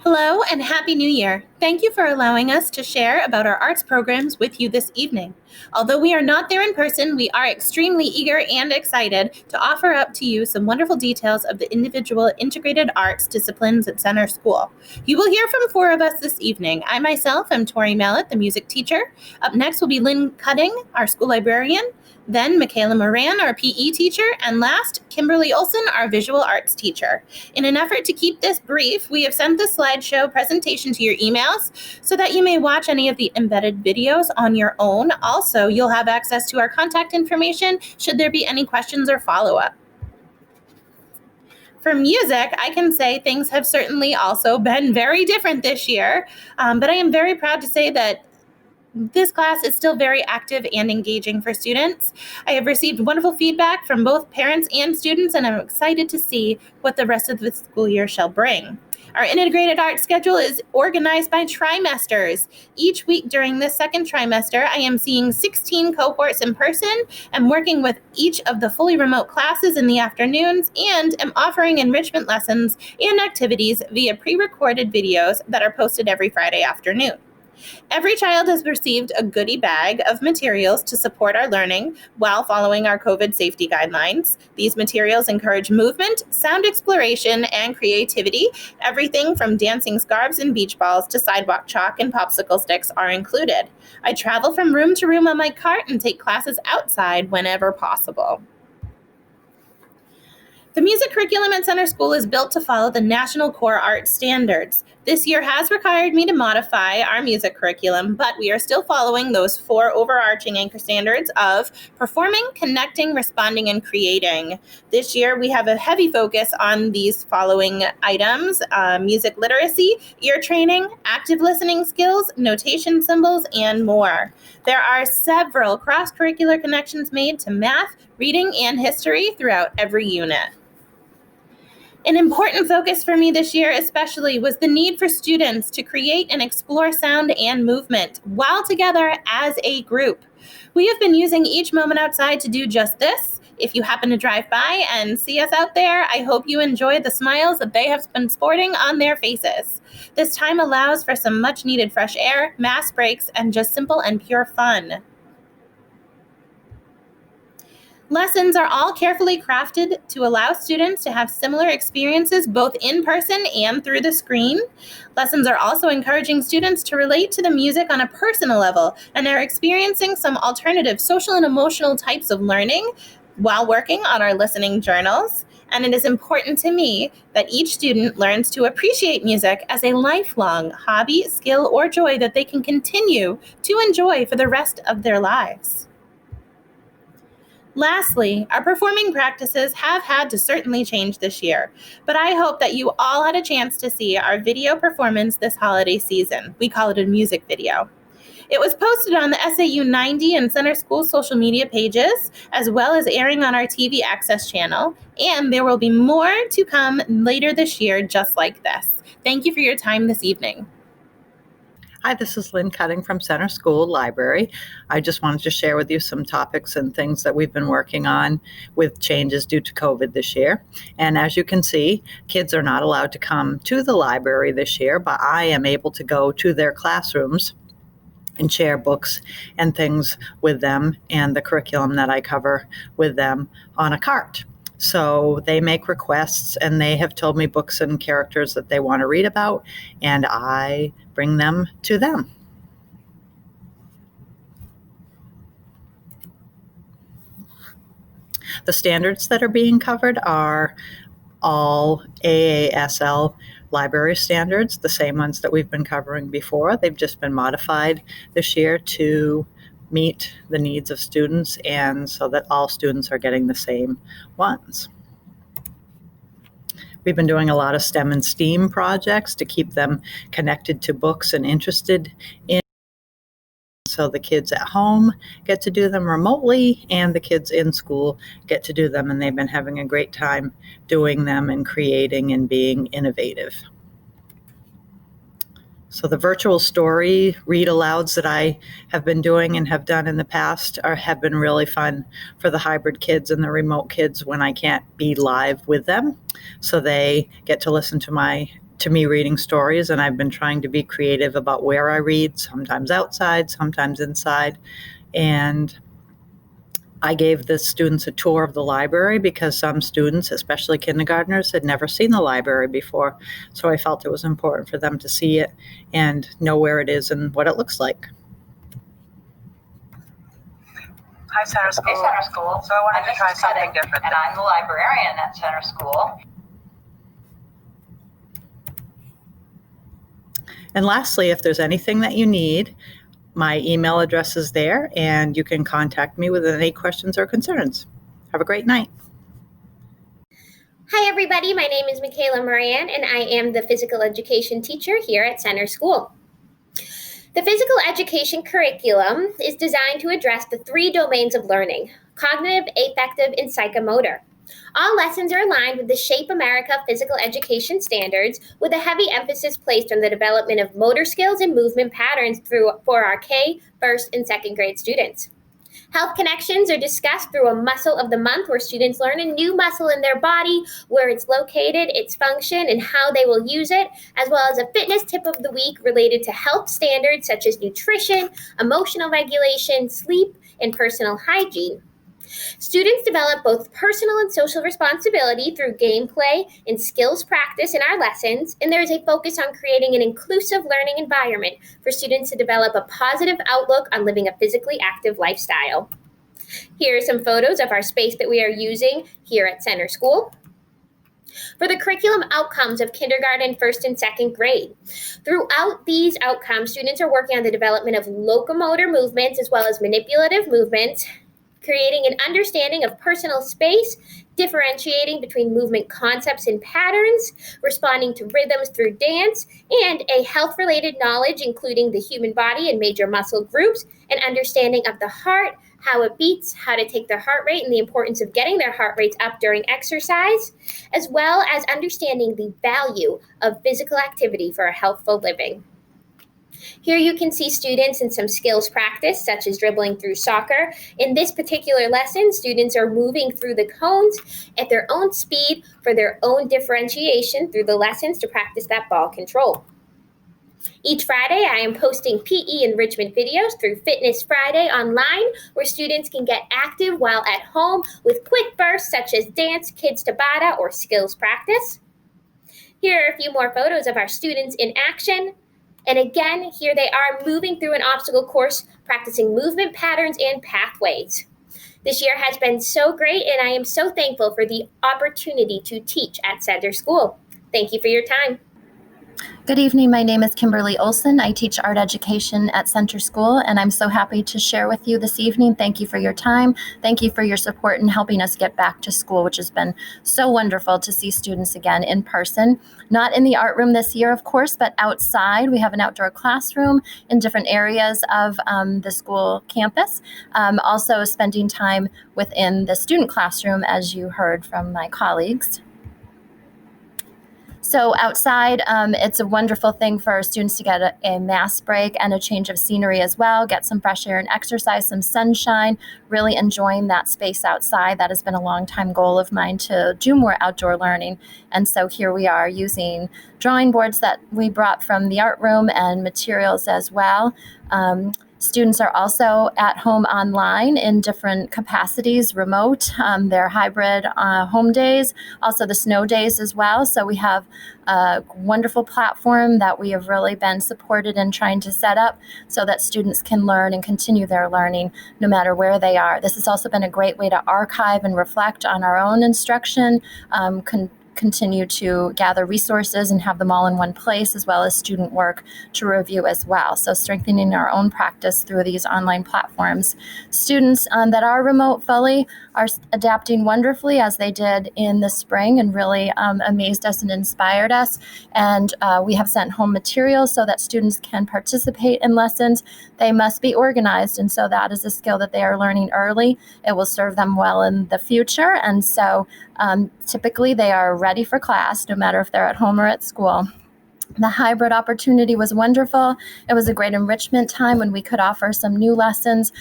Hello and Happy New Year. Thank you for allowing us to share about our arts programs with you this evening. Although we are not there in person, we are extremely eager and excited to offer up to you some wonderful details of the individual integrated arts disciplines at Center School. You will hear from four of us this evening. I myself am Tori Mallet, the music teacher. Up next will be Lynn Cutting, our school librarian. Then Michaela Moran, our PE teacher, and last, Kimberly Olsen, our visual arts teacher. In an effort to keep this brief, we have sent the slideshow presentation to your emails so that you may watch any of the embedded videos on your own. Also, you'll have access to our contact information should there be any questions or follow-up. For music, I can say things have certainly also been very different this year, but I am very proud to say that this class is still very active and engaging for students. I have received wonderful feedback from both parents and students, and I'm excited to see what the rest of the school year shall bring. Our integrated art schedule is organized by trimesters. Each week during this second trimester, I am seeing 16 cohorts in person and working with each of the fully remote classes in the afternoons, and am offering enrichment lessons and activities via pre-recorded videos that are posted every Friday afternoon. Every child has received a goodie bag of materials to support our learning while following our COVID safety guidelines. These materials encourage movement, sound exploration, and creativity. Everything from dancing scarves and beach balls to sidewalk chalk and popsicle sticks are included. I travel from room to room on my cart and take classes outside whenever possible. The music curriculum at Center School is built to follow the National Core Arts Standards. This year has required me to modify our music curriculum, but we are still following those four overarching anchor standards of performing, connecting, responding, and creating. This year, we have a heavy focus on these following items: music literacy, ear training, active listening skills, notation symbols, and more. There are several cross-curricular connections made to math, reading, and history throughout every unit. An important focus for me this year especially was the need for students to create and explore sound and movement while together as a group. We have been using each moment outside to do just this. If you happen to drive by and see us out there, I hope you enjoy the smiles that they have been sporting on their faces. This time allows for some much needed fresh air, mass breaks, and just simple and pure fun. Lessons are all carefully crafted to allow students to have similar experiences both in person and through the screen. Lessons are also encouraging students to relate to the music on a personal level and are experiencing some alternative social and emotional types of learning while working on our listening journals. And it is important to me that each student learns to appreciate music as a lifelong hobby, skill, or joy that they can continue to enjoy for the rest of their lives. Lastly, our performing practices have had to certainly change this year, but I hope that you all had a chance to see our video performance this holiday season. We call it a music video. It was posted on the SAU 90 and Center School social media pages, as well as airing on our TV Access channel, and there will be more to come later this year just like this. Thank you for your time this evening. Hi, this is Lynn Cutting from Center School Library. I just wanted to share with you some topics and things that we've been working on with changes due to COVID this year. And as you can see, kids are not allowed to come to the library this year, but I am able to go to their classrooms and share books and things with them and the curriculum that I cover with them on a cart. So they make requests and they have told me books and characters that they want to read about, and I bring them to them. The standards that are being covered are all Aasl library standards, the same ones that we've been covering before. They've just been modified this year to meet the needs of students and so that all students are getting the same ones. We've been doing a lot of STEM and STEAM projects to keep them connected to books and interested in. So the kids at home get to do them remotely and the kids in school get to do them, and they've been having a great time doing them and creating and being innovative. So the virtual story read-alouds that I have been doing and have done in the past have been really fun for the hybrid kids and the remote kids when I can't be live with them. So they get to listen to my to me reading stories, and I've been trying to be creative about where I read, sometimes outside, sometimes inside. And I gave the students a tour of the library because some students, especially kindergartners, had never seen the library before. So I felt it was important for them to see it and know where it is and what it looks like. Hi, Center School. Hey, Center School. So I wanted to try something different. And I'm the librarian at Center School. And lastly, if there's anything that you need, my email address is there, and you can contact me with any questions or concerns. Have a great night. Hi, everybody. My name is Michaela Moran, and I am the physical education teacher here at Center School. The physical education curriculum is designed to address the 3 domains of learning: cognitive, affective, and psychomotor. All lessons are aligned with the Shape America physical education standards, with a heavy emphasis placed on the development of motor skills and movement patterns for our K, first, and second grade students. Health connections are discussed through a muscle of the month, where students learn a new muscle in their body, where it's located, its function, and how they will use it, as well as a fitness tip of the week related to health standards such as nutrition, emotional regulation, sleep, and personal hygiene. Students develop both personal and social responsibility through gameplay and skills practice in our lessons, and there is a focus on creating an inclusive learning environment for students to develop a positive outlook on living a physically active lifestyle. Here are some photos of our space that we are using here at Center School. For the curriculum outcomes of kindergarten, first, and second grade. Throughout these outcomes, students are working on the development of locomotor movements as well as manipulative movements, creating an understanding of personal space, differentiating between movement concepts and patterns, responding to rhythms through dance, and a health-related knowledge including the human body and major muscle groups, an understanding of the heart, how it beats, how to take their heart rate, and the importance of getting their heart rates up during exercise, as well as understanding the value of physical activity for a healthful living. Here you can see students in some skills practice, such as dribbling through soccer. In this particular lesson, students are moving through the cones at their own speed for their own differentiation through the lessons to practice that ball control. Each Friday, I am posting PE enrichment videos through Fitness Friday online, where students can get active while at home with quick bursts such as dance, kids Tabata, or skills practice. Here are a few more photos of our students in action. And again, here they are moving through an obstacle course, practicing movement patterns and pathways. This year has been so great, and I am so thankful for the opportunity to teach at Center School. Thank you for your time. Good evening. My name is Kimberly Olsen. I teach art education at Center School, and I'm so happy to share with you this evening. Thank you for your time. Thank you for your support in helping us get back to school, which has been so wonderful to see students again in person. Not in the art room this year, of course, but outside. We have an outdoor classroom in different areas of the school campus. Also spending time within the student classroom, as you heard from my colleagues. So outside, it's a wonderful thing for our students to get a mass break and a change of scenery as well, get some fresh air and exercise, some sunshine, really enjoying that space outside. That has been a long time goal of mine to do more outdoor learning. And so here we are using drawing boards that we brought from the art room and materials as well. Students are also at home online in different capacities, remote, their hybrid home days, also the snow days as well. So we have a wonderful platform that we have really been supported in trying to set up so that students can learn and continue their learning no matter where they are. This has also been a great way to archive and reflect on our own instruction, continue to gather resources and have them all in one place, as well as student work to review as well. So strengthening our own practice through these online platforms. Students that are remote fully are adapting wonderfully, as they did in the spring, and really amazed us and inspired us. And we have sent home materials so that students can participate in lessons. They must be organized, and so that is a skill that they are learning early. It will serve them well in the future, and so typically they are ready for class, no matter if they're at home or at school. The hybrid opportunity was wonderful. It was a great enrichment time when we could offer some new lessons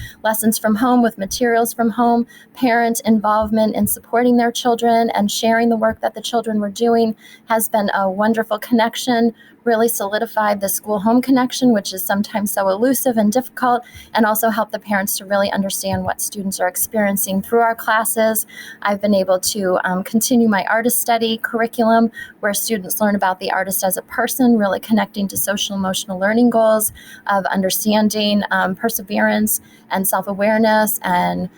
from home with materials from home, parent involvement in supporting their children and sharing the work that the children were doing has been a wonderful connection, really solidified the school-home connection, which is sometimes so elusive and difficult, and also helped the parents to really understand what students are experiencing through our classes. I've been able to continue my artist study curriculum, where students learn about the artist as a person, really connecting to social emotional learning goals of understanding, perseverance, and self-awareness, and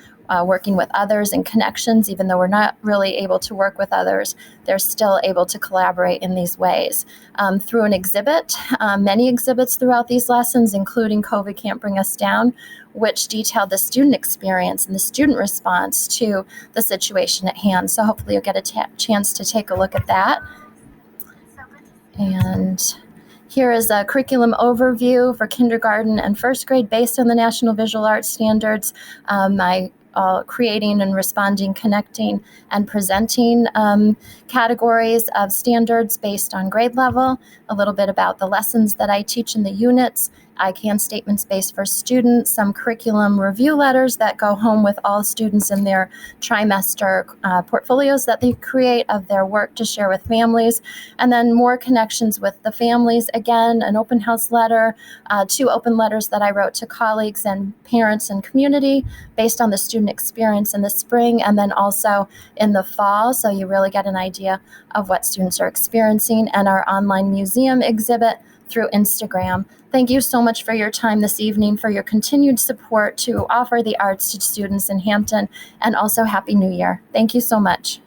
working with others and connections. Even though we're not really able to work with others, they're still able to collaborate in these ways. Through an exhibit, many exhibits throughout these lessons, including COVID Can't Bring Us Down, which detailed the student experience and the student response to the situation at hand. So hopefully you'll get a chance to take a look at that. And here is a curriculum overview for kindergarten and first grade based on the National Visual Arts Standards. Creating and responding, connecting, and presenting categories of standards based on grade level, a little bit about the lessons that I teach in the units, I can statements based for students, some curriculum review letters that go home with all students in their trimester portfolios that they create of their work to share with families, and then more connections with the families. Again, an open house letter, 2 open letters that I wrote to colleagues and parents and community based on the student experience in the spring and then also in the fall, so you really get an idea of what students are experiencing, and our online museum exhibit through Instagram. Thank you so much for your time this evening, for your continued support to offer the arts to students in Hampton, and also Happy New Year. Thank you so much.